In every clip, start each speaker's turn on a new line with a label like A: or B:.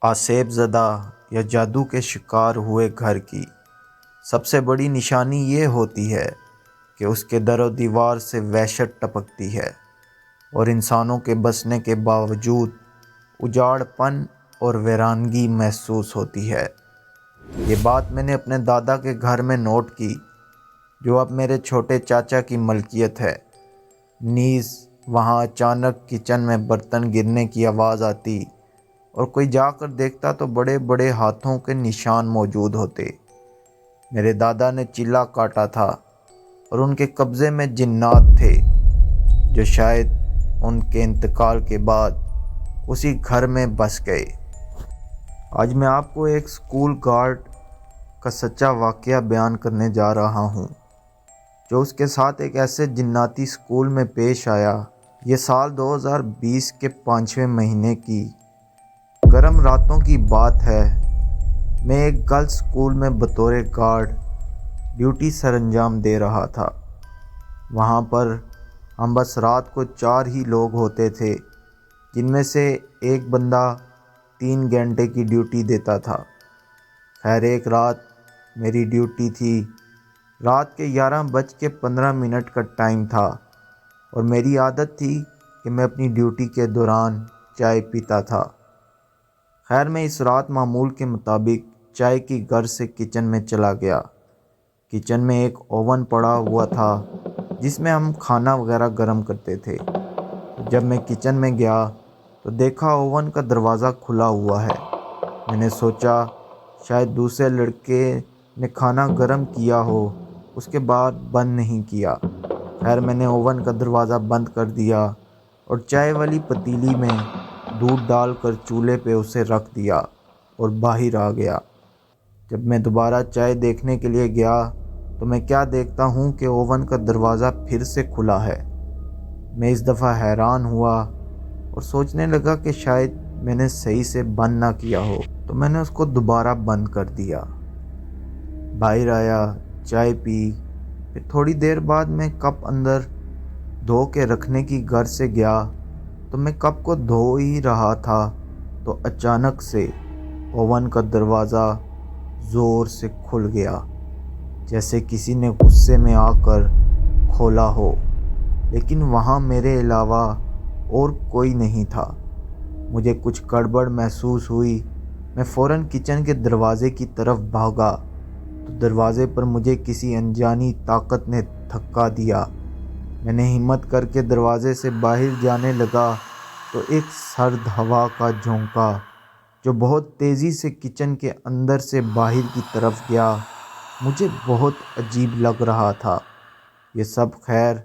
A: آسیب زدہ یا جادو کے شکار ہوئے گھر کی سب سے بڑی نشانی یہ ہوتی ہے کہ اس کے در و دیوار سے وحشت ٹپکتی ہے اور انسانوں کے بسنے کے باوجود اجاڑ پن اور ویرانگی محسوس ہوتی ہے۔ یہ بات میں نے اپنے دادا کے گھر میں نوٹ کی، جو اب میرے چھوٹے چاچا کی ملکیت ہے۔ نیز وہاں اچانک کچن میں برتن گرنے کی آواز آتی اور کوئی جا کر دیکھتا تو بڑے بڑے ہاتھوں کے نشان موجود ہوتے۔ میرے دادا نے چلہ کاٹا تھا اور ان کے قبضے میں جنات تھے جو شاید ان کے انتقال کے بعد اسی گھر میں بس گئے۔ آج میں آپ کو ایک اسکول گارڈ کا سچا واقعہ بیان کرنے جا رہا ہوں، جو اس کے ساتھ ایک ایسے جناتی اسکول میں پیش آیا۔ یہ سال 2020 کے 5ویں مہینے کی گرم راتوں کی بات ہے۔ میں ایک گرلز اسکول میں بطور گارڈ ڈیوٹی سر انجام دے رہا تھا۔ وہاں پر ہم بس رات کو 4 ہی لوگ ہوتے تھے، جن میں سے ایک بندہ 3 گھنٹے کی ڈیوٹی دیتا تھا۔ خیر، ایک رات میری ڈیوٹی تھی۔ رات کے 11:15 کا ٹائم تھا اور میری عادت تھی کہ میں اپنی ڈیوٹی کے دوران چائے پیتا تھا۔ خیر، میں اس رات معمول کے مطابق چائے کی غرض سے کچن میں چلا گیا۔ کچن میں ایک اوون پڑا ہوا تھا جس میں ہم کھانا وغیرہ گرم کرتے تھے۔ جب میں کچن میں گیا تو دیکھا اوون کا دروازہ کھلا ہوا ہے۔ میں نے سوچا شاید دوسرے لڑکے نے کھانا گرم کیا ہو، اس کے بعد بند نہیں کیا۔ خیر، میں نے اوون کا دروازہ بند کر دیا اور چائے والی پتیلی میں دودھ ڈال کر چولہے پہ اسے رکھ دیا اور باہر آ گیا۔ جب میں دوبارہ چائے دیکھنے کے لیے گیا تو میں کیا دیکھتا ہوں کہ اوون کا دروازہ پھر سے کھلا ہے۔ میں اس دفعہ حیران ہوا اور سوچنے لگا کہ شاید میں نے صحیح سے بند نہ کیا ہو، تو میں نے اس کو دوبارہ بند کر دیا۔ باہر آیا، چائے پی، پھر تھوڑی دیر بعد میں کپ اندر دھو کے رکھنے کی غرض سے گیا تو میں کپ کو دھو ہی رہا تھا تو اچانک سے اوون کا دروازہ زور سے کھل گیا، جیسے کسی نے غصے میں آ کر کھولا ہو، لیکن وہاں میرے علاوہ اور کوئی نہیں تھا۔ مجھے کچھ گڑبڑ محسوس ہوئی۔ میں فوراً کچن کے دروازے کی طرف بھاگا تو دروازے پر مجھے کسی انجانی طاقت نے دھکا دیا۔ میں نے ہمت کر کے دروازے سے باہر جانے لگا تو ایک سرد ہوا کا جھونکا جو بہت تیزی سے کچن کے اندر سے باہر کی طرف گیا مجھے بہت عجیب لگ رہا تھا۔ یہ سب خیر،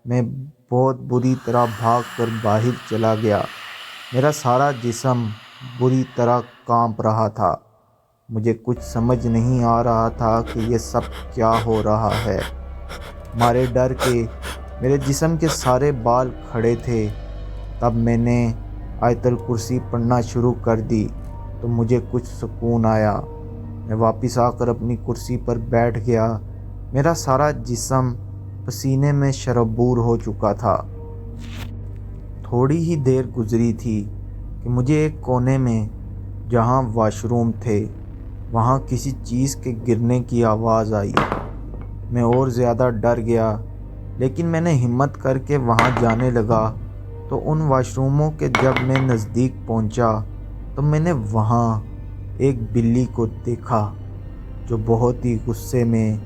A: میں بہت بری طرح بھاگ کر باہر چلا گیا۔ میرا سارا جسم بری طرح کانپ رہا تھا۔ مجھے کچھ سمجھ نہیں آ رہا تھا کہ یہ سب کیا ہو رہا ہے۔ مارے ڈر کے میرے جسم کے سارے بال کھڑے تھے۔ تب میں نے آیت الکرسی پڑھنا شروع کر دی تو مجھے کچھ سکون آیا۔ میں واپس آ کر اپنی کرسی پر بیٹھ گیا۔ میرا سارا جسم پسینے میں شرابور ہو چکا تھا۔ تھوڑی ہی دیر گزری تھی کہ مجھے ایک کونے میں، جہاں واش روم تھے، وہاں کسی چیز کے گرنے کی آواز آئی۔ میں اور زیادہ ڈر گیا، لیکن میں نے ہمت کر کے وہاں جانے لگا تو ان واش روموں کے جب میں نزدیک پہنچا تو میں نے وہاں ایک بلی کو دیکھا جو بہت ہی غصے میں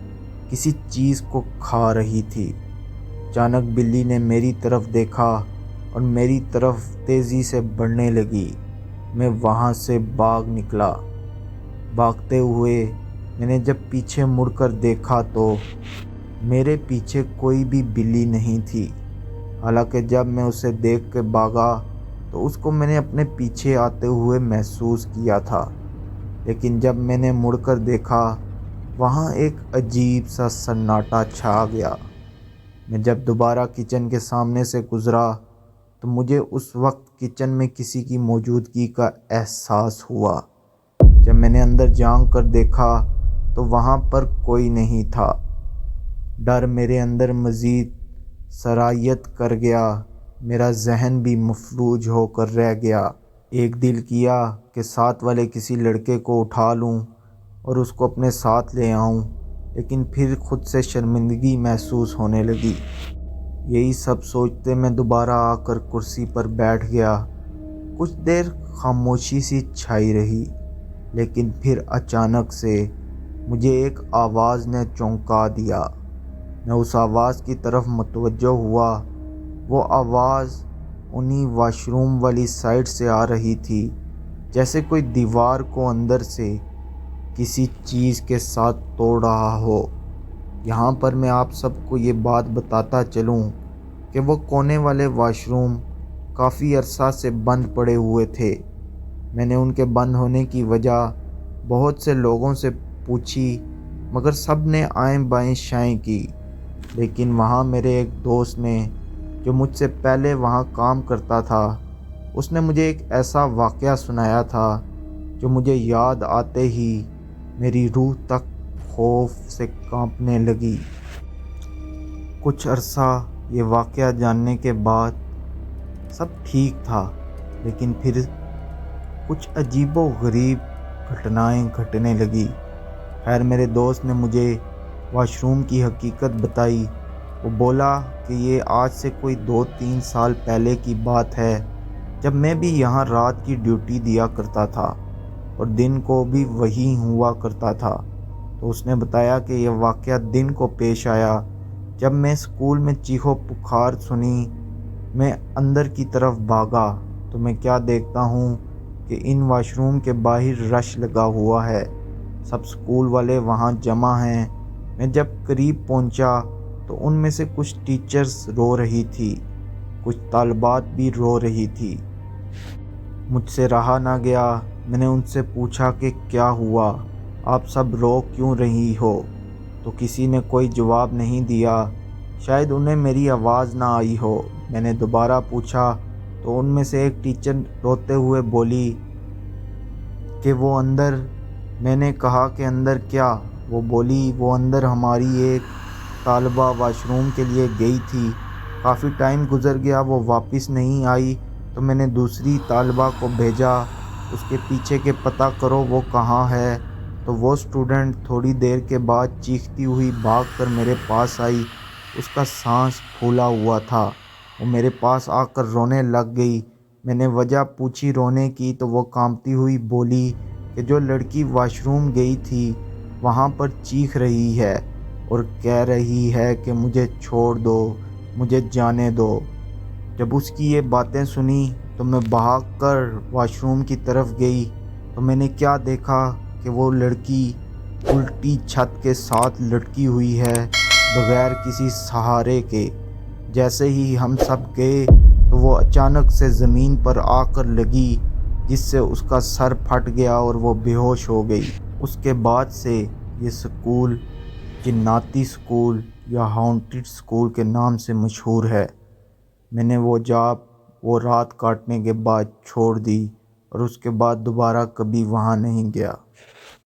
A: کسی چیز کو کھا رہی تھی۔ اچانک بلی نے میری طرف دیکھا اور میری طرف تیزی سے بڑھنے لگی۔ میں وہاں سے بھاگ نکلا۔ بھاگتے ہوئے میں نے جب پیچھے مڑ کر دیکھا تو میرے پیچھے کوئی بھی بلی نہیں تھی۔ حالانکہ جب میں اسے دیکھ کے بھاگا تو اس کو میں نے اپنے پیچھے آتے ہوئے محسوس کیا تھا، لیکن جب میں نے مڑ کر دیکھا وہاں ایک عجیب سا سناٹا چھا گیا۔ میں جب دوبارہ کچن کے سامنے سے گزرا تو مجھے اس وقت کچن میں کسی کی موجودگی کا احساس ہوا۔ جب میں نے اندر جھانک کر دیکھا تو وہاں پر کوئی نہیں تھا۔ ڈر میرے اندر مزید سرایت کر گیا۔ میرا ذہن بھی مفلوج ہو کر رہ گیا۔ ایک دل کیا کہ ساتھ والے کسی لڑکے کو اٹھا لوں اور اس کو اپنے ساتھ لے آؤں، لیکن پھر خود سے شرمندگی محسوس ہونے لگی۔ یہی سب سوچتے میں دوبارہ آ کر کرسی پر بیٹھ گیا۔ کچھ دیر خاموشی سی چھائی رہی، لیکن پھر اچانک سے مجھے ایک آواز نے چونکا دیا۔ میں اس آواز کی طرف متوجہ ہوا۔ وہ آواز انہی واش روم والی سائڈ سے آ رہی تھی، جیسے کوئی دیوار کو اندر سے کسی چیز کے ساتھ توڑ رہا ہو۔ یہاں پر میں آپ سب کو یہ بات بتاتا چلوں کہ وہ کونے والے واش روم کافی عرصہ سے بند پڑے ہوئے تھے۔ میں نے ان کے بند ہونے کی وجہ بہت سے لوگوں سے پوچھی، مگر سب نے آئیں بائیں شائیں کی۔ لیکن وہاں میرے ایک دوست نے، جو مجھ سے پہلے وہاں کام کرتا تھا، اس نے مجھے ایک ایسا واقعہ سنایا تھا جو مجھے یاد آتے ہی میری روح تک خوف سے کانپنے لگی۔ کچھ عرصہ یہ واقعہ جاننے کے بعد سب ٹھیک تھا، لیکن پھر کچھ عجیب و غریب گھٹنائیں گھٹنے لگی۔ خیر، میرے دوست نے مجھے واش روم کی حقیقت بتائی۔ وہ بولا کہ یہ آج سے کوئی 2-3 سال پہلے کی بات ہے، جب میں بھی یہاں رات کی ڈیوٹی دیا کرتا تھا اور دن کو بھی وہی ہوا کرتا تھا۔ تو اس نے بتایا کہ یہ واقعہ دن کو پیش آیا جب میں اسکول میں چیخ و پکار سنی۔ میں اندر کی طرف بھاگا تو میں کیا دیکھتا ہوں کہ ان واش روم کے باہر رش لگا ہوا ہے، سب اسکول والے وہاں جمع ہیں۔ میں جب قریب پہنچا تو ان میں سے کچھ ٹیچرز رو رہی تھی، کچھ طالبات بھی رو رہی تھی۔ مجھ سے رہا نہ گیا۔ میں نے ان سے پوچھا کہ کیا ہوا، آپ سب رو کیوں رہی ہو؟ تو کسی نے کوئی جواب نہیں دیا، شاید انہیں میری آواز نہ آئی ہو۔ میں نے دوبارہ پوچھا تو ان میں سے ایک ٹیچر روتے ہوئے بولی کہ وہ اندر۔ میں نے کہا کہ اندر کیا؟ وہ بولی وہ اندر ہماری ایک طالبہ واش روم کے لیے گئی تھی، کافی ٹائم گزر گیا، وہ واپس نہیں آئی، تو میں نے دوسری طالبہ کو بھیجا اس کے پیچھے کہ پتہ کرو وہ کہاں ہے۔ تو وہ اسٹوڈنٹ تھوڑی دیر کے بعد چیختی ہوئی بھاگ کر میرے پاس آئی۔ اس کا سانس پھولا ہوا تھا، وہ میرے پاس آ کر رونے لگ گئی۔ میں نے وجہ پوچھی رونے کی تو وہ کانپتی ہوئی بولی کہ جو لڑکی واش روم گئی تھی وہاں پر چیخ رہی ہے اور کہہ رہی ہے کہ مجھے چھوڑ دو، مجھے جانے دو۔ جب اس کی یہ باتیں سنی تو میں بھاگ کر واش روم کی طرف گئی تو میں نے کیا دیکھا کہ وہ لڑکی الٹی چھت کے ساتھ لٹکی ہوئی ہے، بغیر کسی سہارے کے۔ جیسے ہی ہم سب گئے تو وہ اچانک سے زمین پر آ کر لگی، جس سے اس کا سر پھٹ گیا اور وہ بے ہوش ہو گئی۔ اس کے بعد سے یہ سکول جناتی سکول یا ہانٹڈ سکول کے نام سے مشہور ہے۔ میں نے وہ جاب وہ رات کاٹنے کے بعد چھوڑ دی اور اس کے بعد دوبارہ کبھی وہاں نہیں گیا۔